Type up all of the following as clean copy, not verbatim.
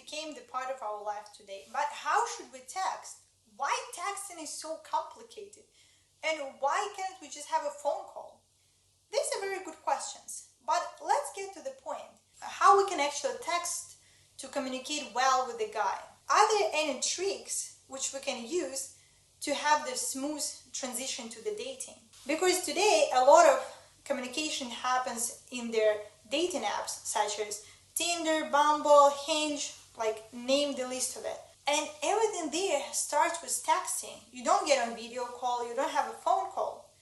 became the part of our life today. But how should we text? Why texting is so complicated? And why can't we just have a phone call? These are very good questions, but let's get to the point. How we can actually text to communicate well with the guy. Are there any tricks which we can use to have the smooth transition to the dating? Because today a lot of communication happens in their dating apps such as Tinder, Bumble, Hinge, like name the list of it. And everything there starts with texting. You don't get on video call, you don't have a phone call.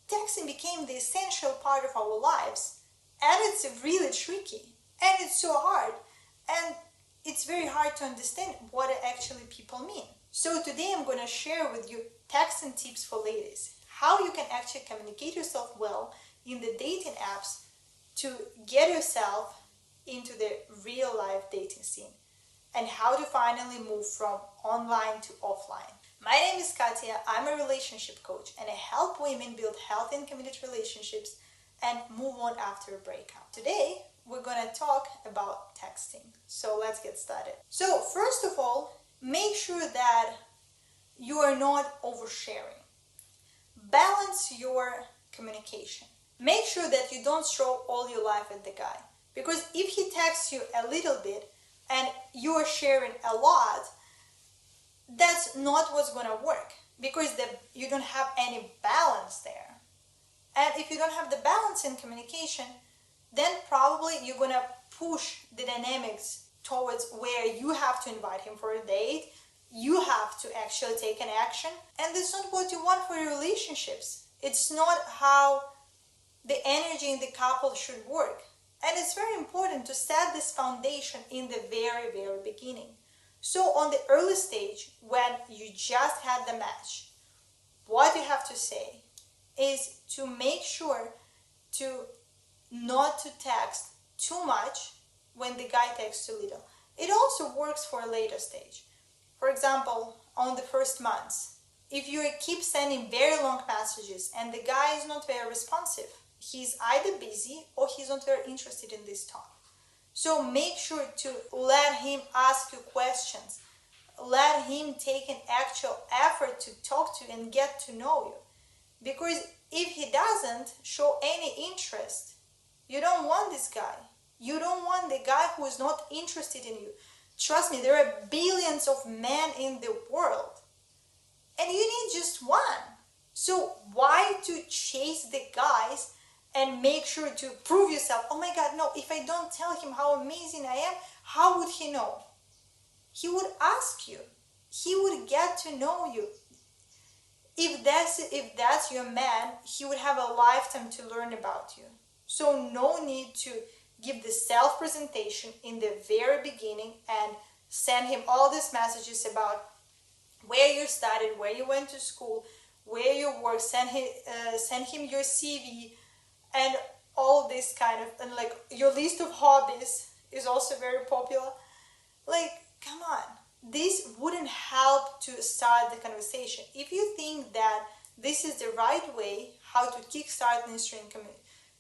Texting became the essential part of our lives, and it's really tricky, and it's so hard, and it's very hard to understand what actually people mean. So today I'm going to share with you texting tips for ladies, how you can actually communicate yourself well in the dating apps to get yourself into the real life dating scene, and how to finally move from online to offline. My name is Katya, I'm a relationship coach, and I help women build healthy and committed relationships and move on after a breakup. Today, we're going to talk about texting. So let's get started. So first of all, make sure that you are not oversharing. Balance your communication. Make sure that you don't throw all your life at the guy. Because if he texts you a little bit and you are sharing a lot, that's not what's going to work, because you don't have any balance there. And if you don't have the balance in communication, then probably you're going to push the dynamics towards where you have to invite him for a date, you have to actually take an action, and that's not what you want for your relationships. It's not how the energy in the couple should work. And it's very important to set this foundation in the very, very beginning. So on the early stage, when you just had the match, what you have to say is to make sure to not to text too much when the guy texts too little. It also works for a later stage. For example, on the first months, if you keep sending very long messages and the guy is not very responsive, he's either busy or he's not very interested in this talk. So make sure to let him ask you questions. Let him take an actual effort to talk to you and get to know you. Because if he doesn't show any interest, you don't want this guy. You don't want the guy who is not interested in you. Trust me, there are billions of men in the world, and you need just one. So why to chase the guys and make sure to prove yourself? Oh my God, no, if I don't tell him how amazing I am, how would he know? He would ask you. He would get to know you. If that's your man, he would have a lifetime to learn about you. So no need to give the self-presentation in the very beginning and send him all these messages about where you studied, where you went to school, where you work, send him your CV, and all this kind of, and like your list of hobbies is also very popular. Like, come on, this wouldn't help to start the conversation. If you think that this is the right way how to kickstart an instant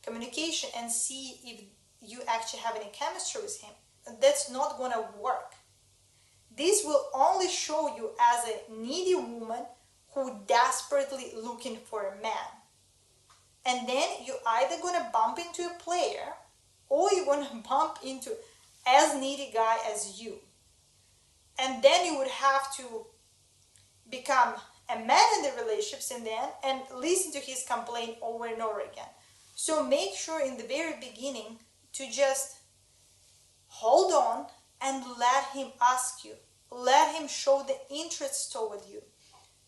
communication and see if you actually have any chemistry with him, that's not gonna work. This will only show you as a needy woman who desperately looking for a man. And then you're either going to bump into a player or you're going to bump into as needy guy as you. And then you would have to become a man in the relationships and listen to his complaint over and over again. So make sure in the very beginning to just hold on and let him ask you. Let him show the interest toward you.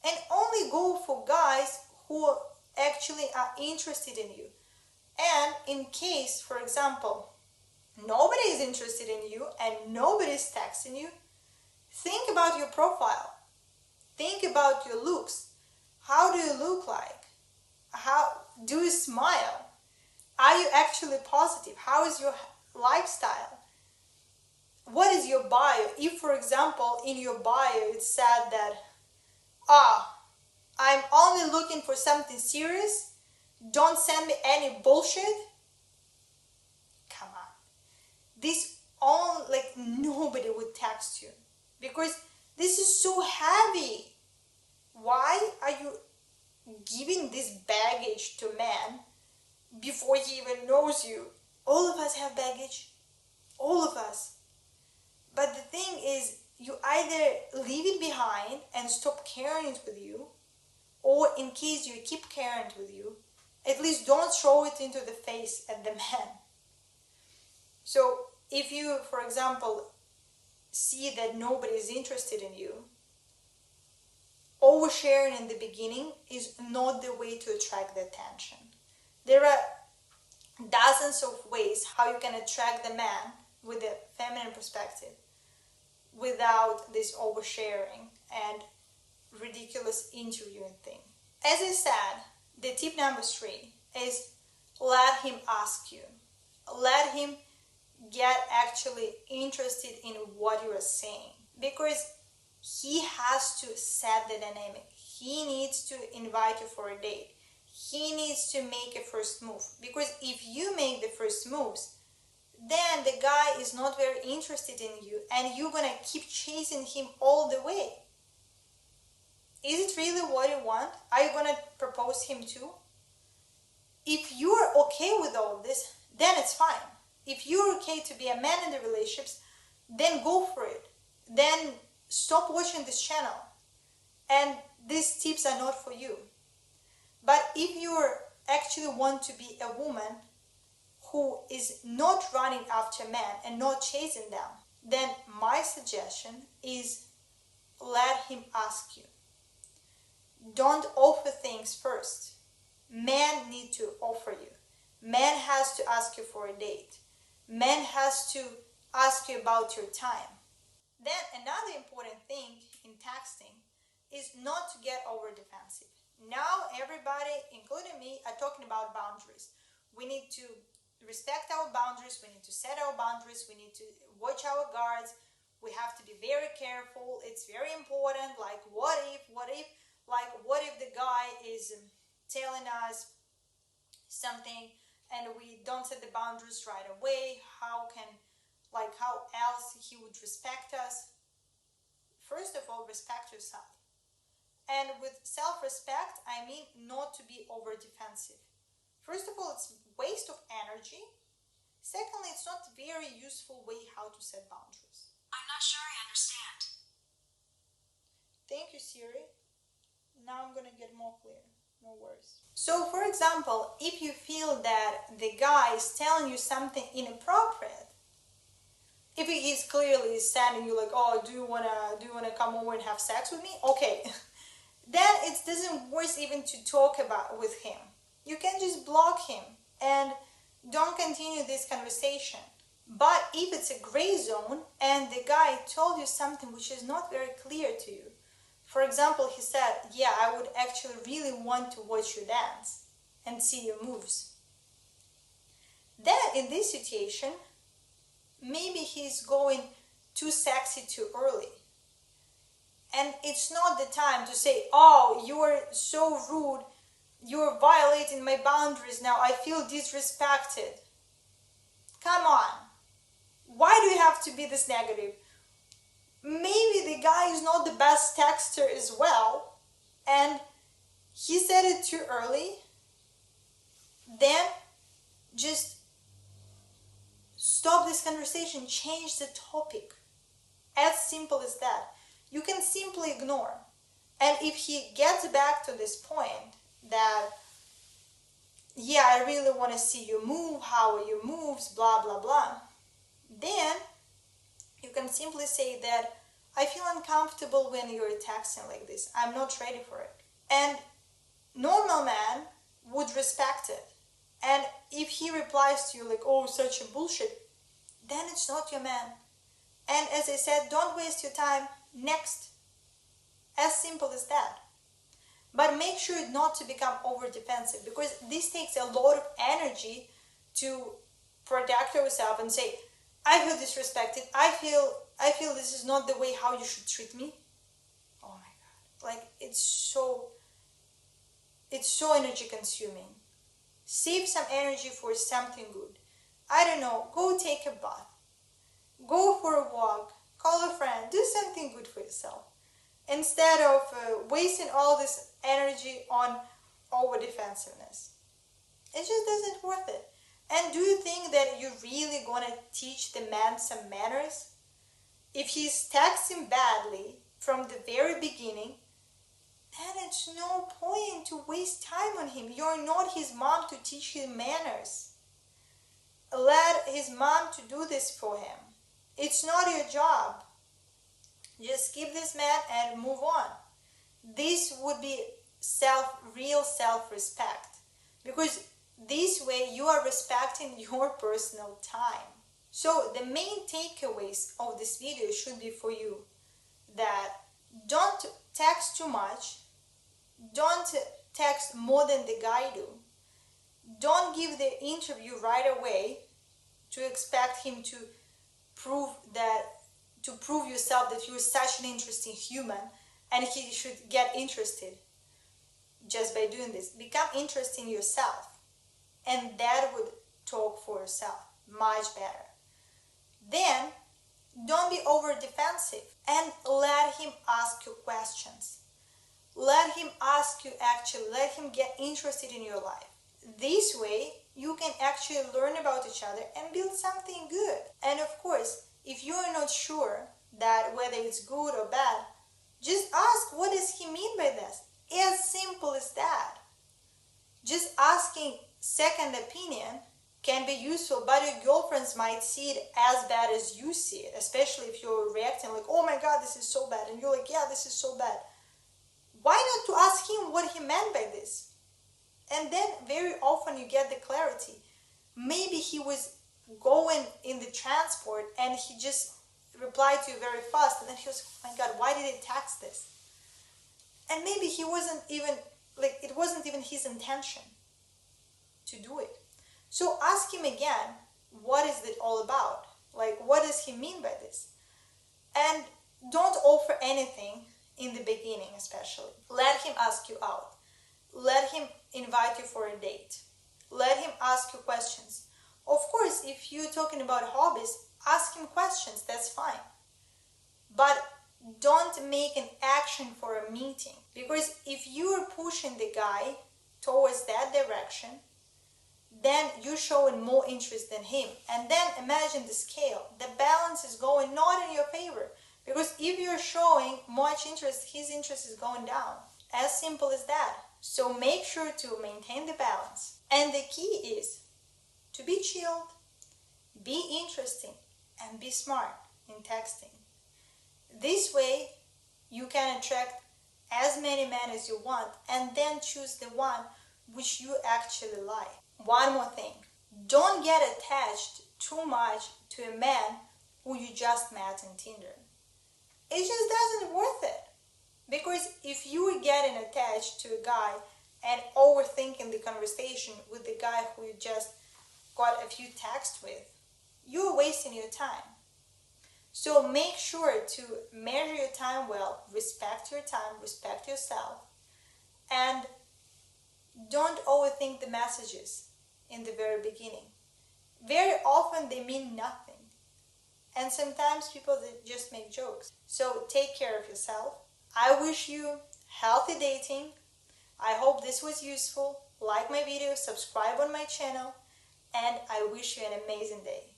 And only go for guys who actually are interested in you. And in case, for example, nobody is interested in you and nobody is texting you, think about your profile. Think about your looks. How do you look like? How do you smile? Are you actually positive? How is your lifestyle? What is your bio? If, for example, in your bio it said that, I'm only looking for something serious, don't send me any bullshit. Come on. This all, like, nobody would text text you, because this is so heavy. Why are you giving this baggage to man before he even knows you? All of us have baggage. All of us. But the thing is, you either leave it behind and stop carrying it with you, or in case you keep carrying it with you, at least don't throw it into the face at the man. So if you, for example, see that nobody is interested in you, oversharing in the beginning is not the way to attract the attention. There are dozens of ways how you can attract the man with a feminine perspective without this oversharing and ridiculous interviewing thing. As I said, the tip number 3 is let him ask you. Let him get actually interested in what you are saying, because he has to set the dynamic. He needs to invite you for a date. He needs to make a first move, because if you make the first moves, then the guy is not very interested in you and you're gonna keep chasing him all the way. Is it really what you want? Are you gonna propose him too? If you're okay with all of this, then it's fine. If you're okay to be a man in the relationships, then go for it. Then stop watching this channel. And these tips are not for you. But if you actually want to be a woman who is not running after men and not chasing them, then my suggestion is let him ask you. Don't offer things first. Men need to offer you. Man has to ask you for a date. Man has to ask you about your time. Then another important thing in texting is not to get over defensive. Now everybody, including me, are talking about boundaries. We need to respect our boundaries. We need to set our boundaries. We need to watch our guards. We have to be very careful. It's very important. Like what if the guy is telling us something and we don't set the boundaries right away? How else he would respect us? First of all, respect yourself. And with self-respect, I mean not to be over-defensive. First of all, it's waste of energy. Secondly, it's not a very useful way how to set boundaries. I'm not sure I understand. Thank you, Siri. Now I'm gonna get more clear. No worries. So, for example, if you feel that the guy is telling you something inappropriate, if he is clearly sending you like, oh, do you wanna come over and have sex with me? Okay, then it doesn't worth even to talk about with him. You can just block him and don't continue this conversation. But if it's a gray zone and the guy told you something which is not very clear to you, for example, he said, yeah, I would actually really want to watch you dance and see your moves. Then in this situation, maybe he's going too sexy too early. And it's not the time to say, oh, you are so rude, you're violating my boundaries now, I feel disrespected. Come on. Why do you have to be this negative? Maybe the guy is not the best texter as well, and he said it too early. Then just stop this conversation, change the topic. As simple as that. You can simply ignore. And if he gets back to this point that, yeah, I really want to see you move, how are your moves, blah, blah, blah, then you can simply say that I feel uncomfortable when you're texting like this. I'm not ready for it. And normal man would respect it. And if he replies to you like, oh, such a bullshit, then it's not your man. And as I said, don't waste your time. Next. As simple as that. But make sure not to become over defensive, because this takes a lot of energy to protect yourself and say, I feel disrespected. I feel this is not the way how you should treat me. Oh my God. Like it's so energy consuming. Save some energy for something good. I don't know, go take a bath. Go for a walk. Call a friend. do something good for yourself instead of wasting all this energy on over defensiveness. It just doesn't worth it. And do you think that you're really gonna teach the man some manners? If he's texting badly from the very beginning, then it's no point to waste time on him. You're not his mom to teach him manners. Let his mom to do this for him. It's not your job. Just keep this man and move on. This would be real self-respect, because this way you are respecting your personal time. So the main takeaways of this video should be for you that don't text too much, don't text more than the guy do, don't give the interview right away to expect him to prove yourself that you're such an interesting human and he should get interested just by doing this. Become interesting yourself, and that would talk for yourself much better. Then don't be over defensive and let him ask you questions. Let him let him get interested in your life. This way you can actually learn about each other and build something good. And of course, if you are not sure that whether it's good or bad, just ask, what does he mean by this? As simple as that. Just asking second opinion can be useful, but your girlfriends might see it as bad as you see it, especially if you're reacting like, oh my god, this is so bad, and you're like, yeah, this is so bad. Why not to ask him what he meant by this? And then very often you get the clarity. Maybe he was going in the transport and he just replied to you very fast, and then he was, oh my god, why did he text this? And maybe he wasn't even, it wasn't even his intention to do it. So ask him again, what is it all about? What does he mean by this? And don't offer anything in the beginning, especially. Let him ask you out. Let him invite you for a date. Let him ask you questions. Of course, if you're talking about hobbies, ask him questions, that's fine. But don't make an action for a meeting, because if you are pushing the guy towards that direction, then you're showing more interest than him. And then imagine the scale. The balance is going not in your favor, because if you're showing much interest, his interest is going down. As simple as that. So make sure to maintain the balance. And the key is to be chilled, be interesting, and be smart in texting. This way you can attract as many men as you want, and then choose the one which you actually like. One more thing, don't get attached too much to a man who you just met on Tinder. It just doesn't worth it. Because if you are getting attached to a guy and overthinking the conversation with the guy who you just got a few texts with, you're wasting your time. So make sure to measure your time well, respect your time, respect yourself, and don't overthink the messages in the very beginning. Very often they mean nothing. And sometimes people just make jokes. So take care of yourself. I wish you healthy dating. I hope this was useful. Like my video, subscribe on my channel, and I wish you an amazing day.